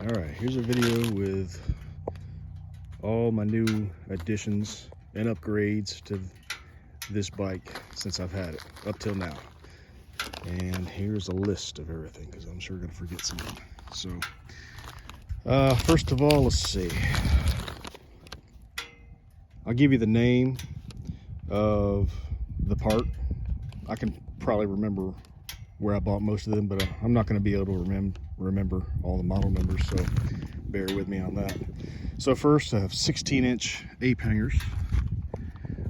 Alright, here's a video with all my new additions and upgrades to this bike since I've had it up till now. And here's a list of everything because I'm sure I'm going to forget something. So, first of all, let's see. I'll give you the name of the part. I can probably remember where I bought most of them, but I'm not going to be able to remember all the model numbers, so bear with me on that. So first, I have 16-inch ape hangers.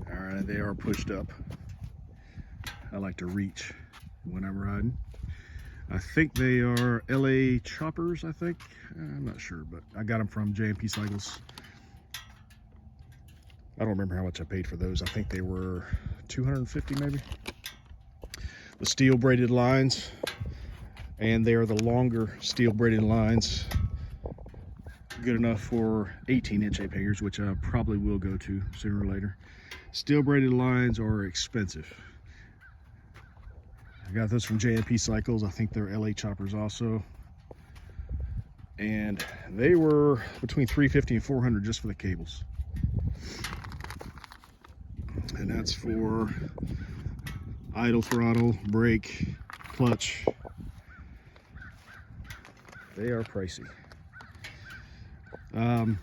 All right, they are pushed up. I like to reach when I'm riding. I think they are LA choppers, I think. I'm not sure, but I got them from J&P Cycles. I don't remember how much I paid for those. I think they were $250 maybe. The steel braided lines, and they are the longer steel braided lines, good enough for 18-inch ape hangers, which I probably will go to sooner or later. Steel braided lines are expensive. I got those from J&P Cycles. I think they're LA choppers also, and they were between $350 and $400 just for the cables, and that's for idle, throttle, brake, clutch. They are pricey.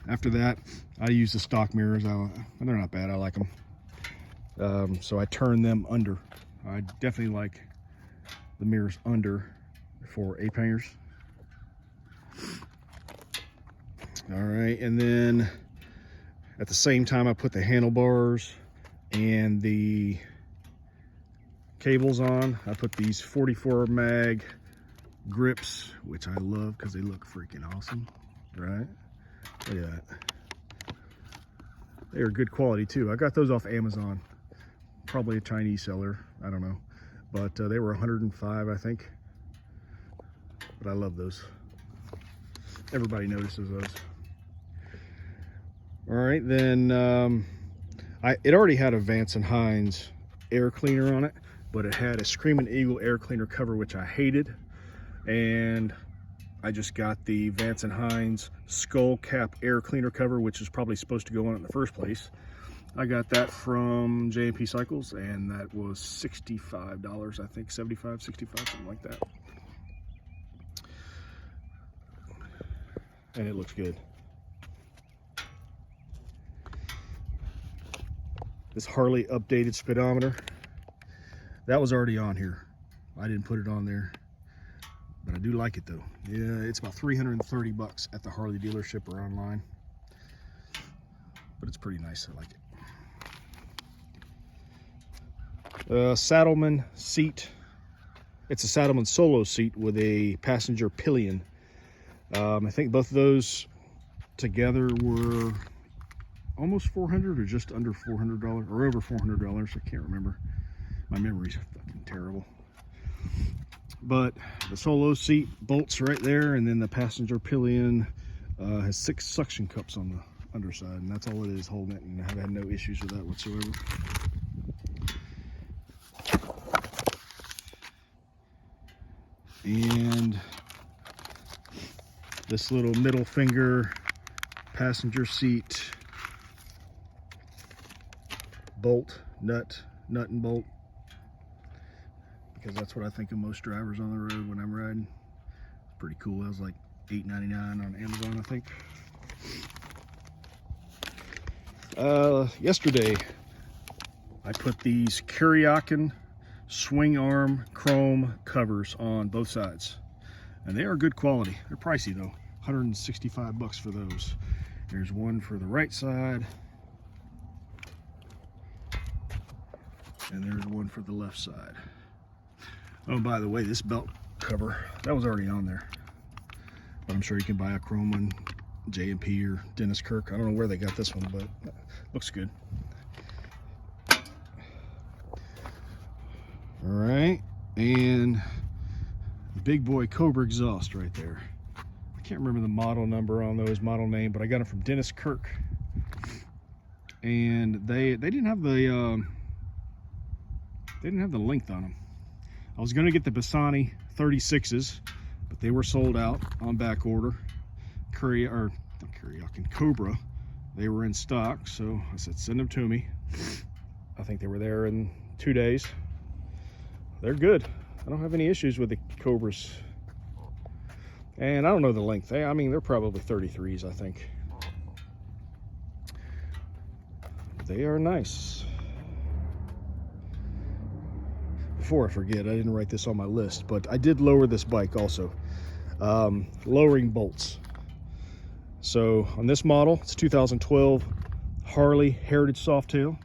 After that, I use the stock mirrors. They're not bad. I like them. So I turn them under. I definitely like the mirrors under for ape hangers. All right, and then at the same time, I put the handlebars and the cables on. I put these 44 mag grips, which I love because they look freaking awesome, right? Look at that. They are good quality too. I got those off Amazon, probably a Chinese seller, I don't know, but they were 105, I think. But I love those. Everybody notices those. All right, then it already had a Vance & Hines air cleaner on it, but it had a Screaming Eagle air cleaner cover, which I hated, and I just got the Vance & Hines skull cap air cleaner cover, which is probably supposed to go on it in the first place. I got that from J&P Cycles, and that was $65, I think, 75, 65, something like that. And it looks good. This Harley updated speedometer, that was already on here. I didn't put it on there, but I do like it though. Yeah, it's about 330 bucks at the Harley dealership or online, but it's pretty nice. I like it. Saddleman seat. It's a Saddleman Solo seat with a passenger pillion. I think both of those together were almost $400 or just under $400 or over $400. I can't remember. My memory's fucking terrible. But the Solo seat bolts right there, and then the passenger pillion has 6 suction cups on the underside, and that's all it is holding it, and I've had no issues with that whatsoever. And this little middle finger passenger seat bolt, nut and bolt, because that's what I think of most drivers on the road when I'm riding. It's pretty cool. That was like $8.99 on Amazon, I think. Yesterday I put these Kuryakin swing arm chrome covers on both sides, and they are good quality. They're pricey though, 165 bucks for those. There's one for the right side, and there's one for the left side. Oh, by the way, this belt cover, that was already on there, but I'm sure you can buy a chrome one, J&P or Dennis Kirk. I don't know where they got this one, but it looks good. All right, and the big boy Cobra exhaust right there. I can't remember the model number on those, model name, but I got them from Dennis Kirk, and they didn't have the length on them. I was going to get the Bassani 36s, but they were sold out on back order. Cobra, they were in stock, so I said send them to me. I think they were there in 2 days. They're good. I don't have any issues with the Cobras. And I don't know the length. I mean, they're probably 33s, I think. They are nice. Before I forget, I didn't write this on my list, but I did lower this bike also. Lowering bolts. So on this model, it's 2012 Harley Heritage Softail.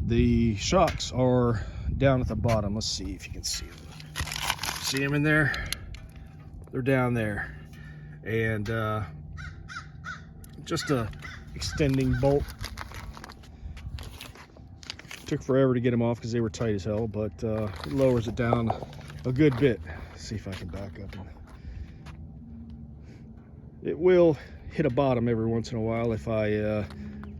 The shocks are down at the bottom. Let's see if you can see them. See them in there? They're down there. And just a extending bolt. Took forever to get them off because they were tight as hell, but it lowers it down a good bit. Let's see if I can back up. It will hit a bottom every once in a while if I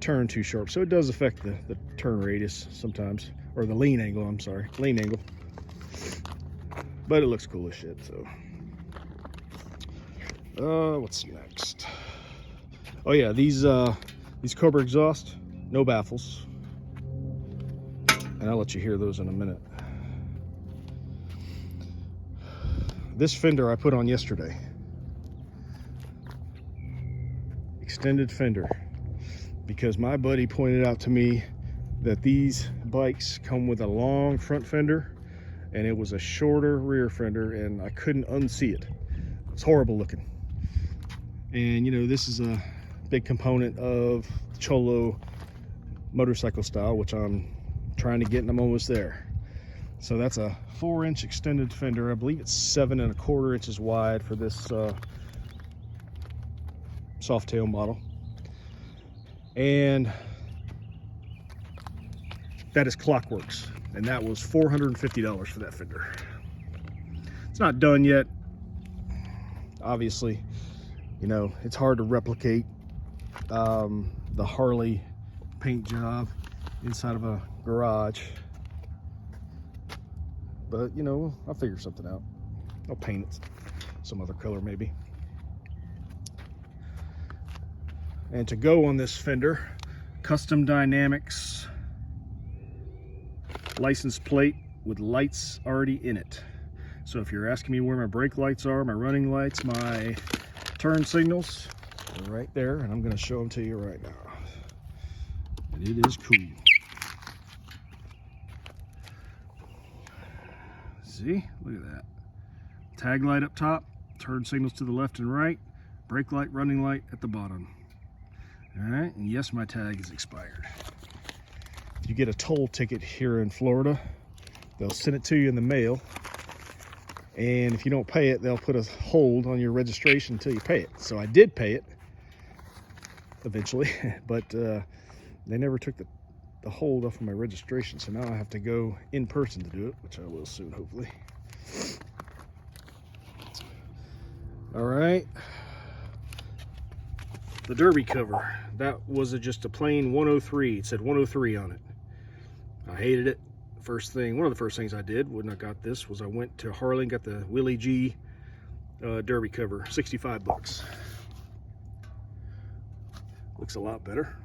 turn too sharp. So it does affect the turn radius sometimes, or the lean angle, I'm sorry, lean angle. But it looks cool as shit, so. What's next? Oh yeah, these Cobra exhaust, no baffles. And I'll let you hear those in a minute. This fender I put on yesterday. Extended fender. Because my buddy pointed out to me that these bikes come with a long front fender and it was a shorter rear fender, and I couldn't unsee it. It's horrible looking. And you know, this is a big component of Cholo motorcycle style, which I'm trying to get, and I'm almost there. So that's a 4-inch extended fender. I believe it's 7 1/4 inches wide for this Softail model, and that is Clockworks, and that was $450 for that fender. It's not done yet, obviously. You know, it's hard to replicate the Harley paint job inside of a garage, but you know, I'll figure something out. I'll paint it some other color maybe. And to go on this fender, Custom Dynamics license plate with lights already in it. So if you're asking me where my brake lights are, my running lights, my turn signals, they're right there, and I'm going to show them to you right now. And it is cool. See, look at that. Tag light up top, turn signals to the left and right, brake light, running light at the bottom. All right, and yes, my tag is expired. If you get a toll ticket here in Florida, they'll send it to you in the mail, and if you don't pay it, they'll put a hold on your registration until you pay it. So I did pay it eventually, but they never took the hold off of my registration, so now I have to go in person to do it, which I will soon, hopefully. All right, the derby cover, that was just a plain 103. It said 103 on it. I hated it. One of the first things I did when I got this was I went to Harley and got the Willie G derby cover, 65 bucks. Looks a lot better.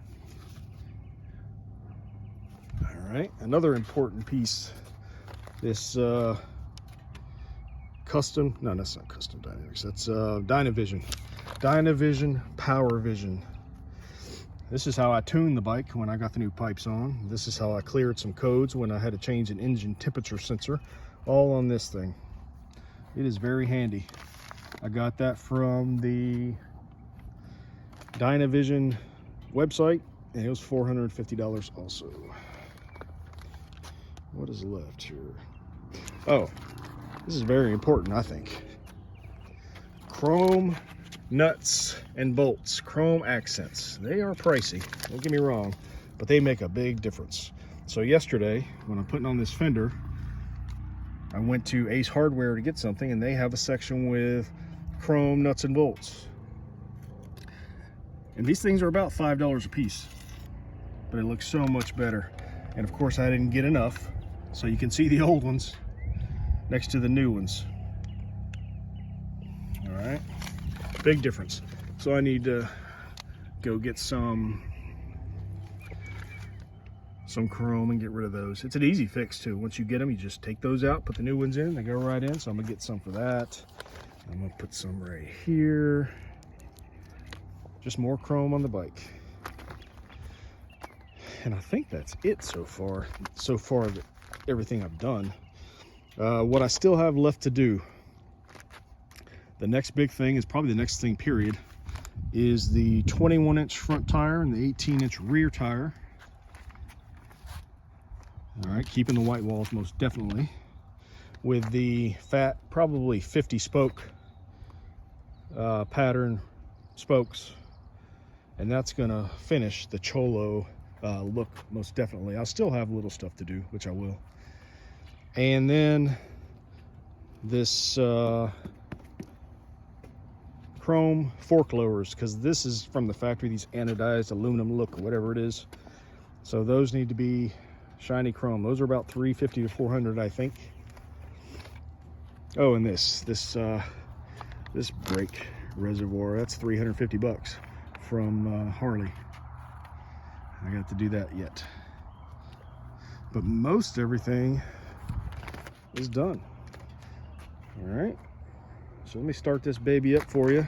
All right, another important piece, this custom, no, that's not Custom Dynamics, that's Dynavision Power Vision. This is how I tuned the bike when I got the new pipes on. This is how I cleared some codes when I had to change an engine temperature sensor, all on this thing. It is very handy. I got that from the Dynavision website, and it was $450 also. What is left here? Oh, this is very important, I think. Chrome nuts and bolts, chrome accents. They are pricey, don't get me wrong, but they make a big difference. So yesterday, when I'm putting on this fender, I went to Ace Hardware to get something, and they have a section with chrome nuts and bolts. And these things are about $5 a piece, but it looks so much better. And of course I didn't get enough, so you can see the old ones next to the new ones. All right, big difference. So I need to go get some chrome and get rid of those. It's an easy fix too. Once you get them, you just take those out, put the new ones in, they go right in. So I'm gonna get some for that. I'm gonna put some right here. Just more chrome on the bike. And I think that's it so far. Everything I've done. What I still have left to do, the next big thing is probably the next thing period, is the 21-inch front tire and the 18-inch rear tire. All right, keeping the white walls most definitely, with the fat, probably 50 spoke pattern spokes, and that's gonna finish the Cholo look most definitely. I'll still have little stuff to do, which I will. And then this chrome fork lowers, because this is from the factory, these anodized aluminum look or whatever it is. So those need to be shiny chrome. Those are about $350 to $400, I think. Oh, and this brake reservoir, that's $350 from Harley. I got to do that yet, but most everything is done. All right, so let me start this baby up for you.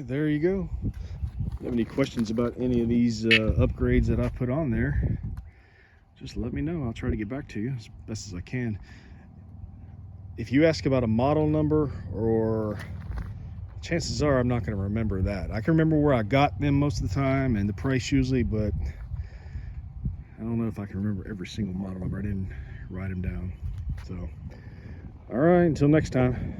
There you go. If you have any questions about any of these upgrades that I put on there, just let me know. I'll try to get back to you as best as I can. If you ask about a model number, or chances are I'm not going to remember that. I can remember where I got them most of the time and the price usually, but I don't know if I can remember every single model number. I didn't write them down. So, all right, until next time.